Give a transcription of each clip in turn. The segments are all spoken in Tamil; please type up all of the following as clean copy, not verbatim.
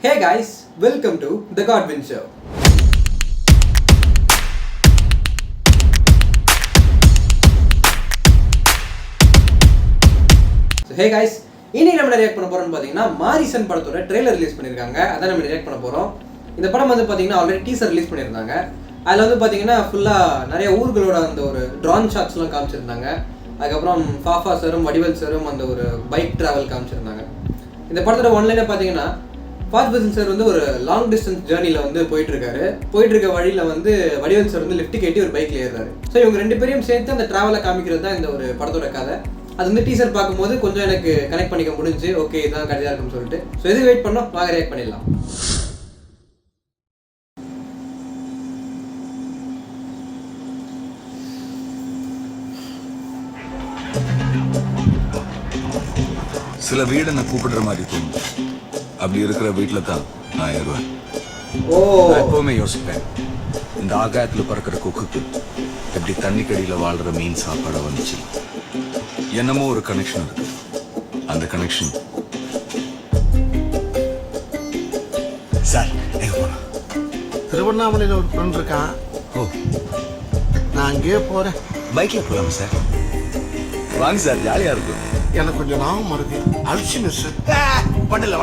Hey guys, welcome to The Godwin Show. So hey guys, இன்னைக்கு நம்ம ரியாக்ட் பண்ண போறோம்னு பாத்தீங்கன்னா மாரிசன் படத்தோட ட்ரெய்லர் ரிலீஸ் பண்ணிருக்காங்க. அத நம்ம ரியாக்ட் பண்ண போறோம். இந்த படம் வந்து பாத்தீங்கன்னா ஆல்ரெடி டீசர் ரிலீஸ் பண்ணிருந்தாங்க. அதுல வந்து பாத்தீங்கன்னா ஃபுல்லா நிறைய ஊர்களோட அந்த ஒரு ட்ரோன் ஷாட்ஸ்லாம் காமிச்சிருந்தாங்க. அதுக்கப்புறம் ஃபாஃபா சரும் வடிவேல் சரும் அந்த ஒரு பைக் டிராவல் காமிச்சிருந்தாங்க. இந்த படத்தோட ஒன்லைனே பாத்தீங்கன்னா ஃபாஸ்ட் சார் வந்து ஒரு லாங் டிஸ்டன்ஸ் ஜேர்னியில் வந்து போயிட்டு இருக்க வழியில் வந்து வடிவேல் சார் வந்து லிஃப்ட் கேட்டி ஒரு பைக்கில் ஏறுறாரு. ஸோ இவங்க ரெண்டு பேரையும் சேர்த்து அந்த ட்ராவலை காமிக்கிறது தான் இந்த ஒரு படத்தோட கதை. அது வந்து டீசர் பார்க்கும்போது கொஞ்சம் எனக்கு கனெக்ட் பண்ணிக்க முடிஞ்சு, ஓகே இதுதான் கதையாக இருக்கும்னு சொல்லிட்டு. ஸோ எதுக்கு வெயிட் பண்ணோம், வாங்க ரியாக்ட் பண்ணிடலாம். சில வீடு நான் கூப்பிடுற மாதிரி தோணும். அப்படி இருக்கிற வீட்டில் தான் நான் ஏறுவேன். எப்பவுமே யோசிப்பேன், இந்த ஆகாயத்தில் பறக்கிற கொக்குக்கு எப்படி தண்ணிக்கடியில் வாழ்ற மீன் சாப்பாடை வந்துச்சு. என்னமோ ஒரு கனெக்ஷன் இருக்கு. அந்த கனெக்ஷன் சார் எங்க போனா? திருவண்ணாமலையில் ஒரு ஃப்ரெண்ட் இருக்கான். ஓ, நான் அங்கேயே போறேன். பைக்கில் போகலாமா சார்? வாங்க சார், ஜாலியாக இருக்கும். எனக்கு கொஞ்சம் ஞாபகம் மருது அழிச்சு மிஸ் பண்ணல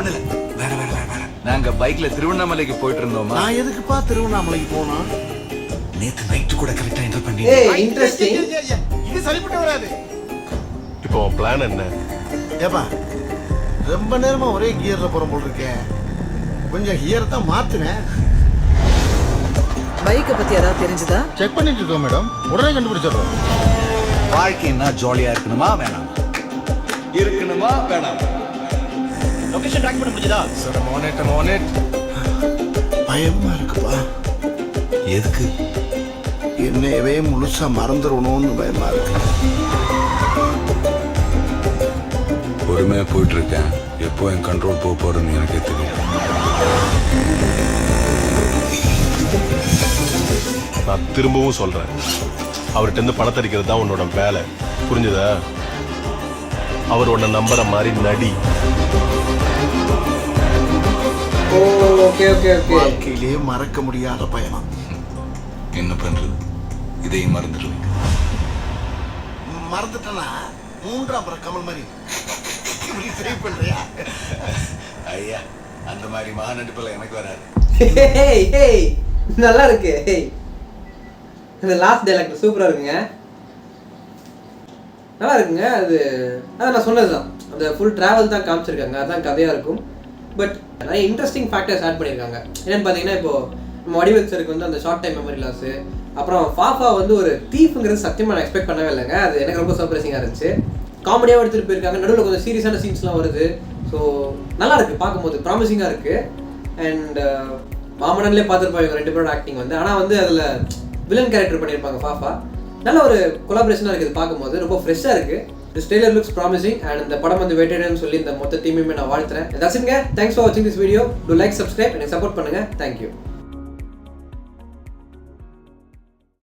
வேற வேற வேற வேற நாங்க பைக்ல திருவண்ணாமலைக்கு போயிட்டு இருந்தோமா. நான் எதுக்குப்பா திருவண்ணாமலைக்கு போனா? நேத்து நைட்டு கூட கரெக்டா என்டர் பண்ணி. இன்ட்ரெஸ்டிங். இது சரிப்பட்டு வராது. இப்போ பிளான் என்ன? ஏப்பா ரொம்ப நேரமா ஒரே கியர்ல போற போல் இருக்கேன். கொஞ்சம் கியர் தான் மாத்துனேன். பைக்கை பத்தி ஏதாவது தெரிஞ்சுதா? செக் பண்ணிட்டு இருக்கோம் மேடம், உடனே கண்டுபிடிச்சிடுறோம். வாழ்க்கைன்னா ஜாலியா இருக்கணுமா வேணாம்? இருக்கணுமா வேணாம்? லொகேஷன் ட்ராக் பண்ண முடிஞ்சதா? சார் மோனேட் பயமா இருக்குப்பா. எதுக்கு? என்னையவே முழுசா மறந்துடணும்னு பயமா இருக்கு. பொறுமையா போயிட்டு இருக்கேன். எப்போ என் கண்ட்ரோல் போக போறதுன்னு எனக்கே தெரியும். நான் திரும்பவும் சொல்றேன், அவர்கிட்ட இருந்து பணத்தை அடிக்கிறது தான் உன்னோட வேலை, புரிஞ்சுதா? அவர் உன்னை நம்புற மாதிரி நடி. வாழ்க்கையிலே மறக்க முடியாத பயணம். என்ன பண்றது, இதையும் மறந்துடுவேன். மறந்துட்டனா மூன்றாம் புற கமல் மாதிரி இப்படி ட்ரை பண்றியா? ஐயா, அந்த மாதிரி மகா நடிப்புல எனக்கு வராது. நல்லா இருக்கு. இந்த லாஸ்ட் டைலாக் சூப்பரா இருக்குங்க, நல்லா இருக்குங்க. அதான் நான் சொன்னதுதான், அந்த ஃபுல் டிராவல் தான் காமிச்சிருக்காங்க, அதுதான் கதையாக இருக்கும். பட் நிறைய இன்ட்ரெஸ்டிங் ஃபேக்டர்ஸ் ஆட் பண்ணியிருக்காங்க. என்னென்னு பார்த்தீங்கன்னா, இப்போது நம்ம வடிவேல் சருக்கு வந்து அந்த ஷார்ட் டைம் மெமரி லாஸு, அப்புறம் ஃபாஃபா வந்து ஒரு தீஃபுங்கிறது சத்தியமாக நான் எக்ஸ்பெக்ட் பண்ணவே இல்லைங்க. அது எனக்கு ரொம்ப சர்ப்ரைசிங்காக இருந்துச்சு. காமெடியாக எடுத்துகிட்டு போயிருக்காங்க, நடுவில் கொஞ்சம் சீரியஸான சீன்ஸ்லாம் வருது. ஸோ நல்லா இருக்குது, பார்க்கும்போது ப்ராமிசிங்காக இருக்குது. அண்ட் மாமனன்லேயே பார்த்துருப்பாங்க இவங்க ரெண்டு பேரோட ஆக்டிங் வந்து. ஆனால் வந்து அதில் வில்லன் கேரக்டர் பண்ணியிருப்பாங்க ஃபாஃபா. நல்ல ஒரு கொலாபரேஷனாக இருக்குது, பார்க்கும்போது ரொம்ப ஃப்ரெஷ்ஷாக இருக்குது. This trailer looks promising and இந்த படம் வந்து வெயிட்டட்னு சொல்லி இந்த மொத்த டீமையுமே நான் வாழ்த்துறேன். That's it. Thanks for watching this video. Do like, subscribe and support பண்ணுங்க. Thank you.